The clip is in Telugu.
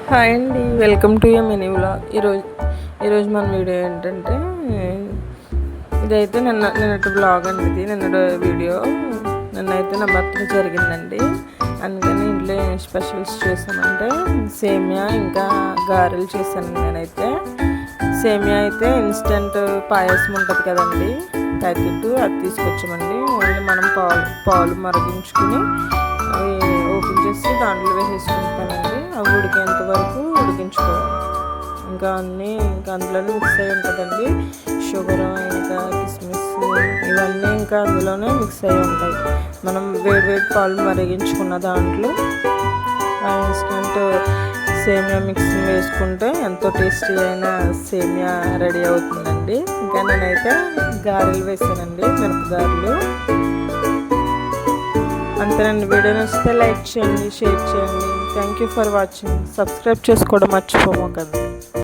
హాయ్ అండి, welcome to A mini vlog. ఈరోజు మన వీడియో ఏంటంటే, ఇదైతే నిన్నటి వ్లాగ్ అండి. ఇది నిన్నటి వీడియో. నిన్నైతే నా బర్త్డే జరిగిందండి. అందుకని ఇంట్లో స్పెషల్స్ చేసామంటే సేమియా ఇంకా గారెలు చేశాను. నేనైతే సేమియా అయితే ఇన్స్టెంట్ పాయసం ఉంటుంది కదండి, ప్యాకెట్, అది తీసుకొచ్చామండి. ఓన్లీ మనం పాలు మరిగించుకుని అవి ఓపెన్ చేసి దాంట్లో వేసేసుకుంటానండి. అవి ఉడికేంత వరకు ఉడికించుకోవాలి. ఇంకా అందులోనే మిక్స్ అయ్యి ఉంటుందండి. షుగర్ ఇంకా కిస్మిస్ ఇవన్నీ ఇంకా అందులోనే మిక్స్ అయ్యి ఉంటాయి. మనం వేడి పాలు మరిగించుకున్న దాంట్లో ఇన్స్టెంట్ సేమియా మిక్స్ని వేసుకుంటే ఎంతో టేస్టీ అయిన సేమియా రెడీ అవుతుందండి. ఇంకా నేనైతే గారెలు వేసానండి, మిరపగారెలు. అంతేనండి. వీడియో నచ్చితే లైక్ చేయండి, షేర్ చేయండి. Thank you for watching. Subscribe చేసుకోవడం మర్చిపోమాకండి.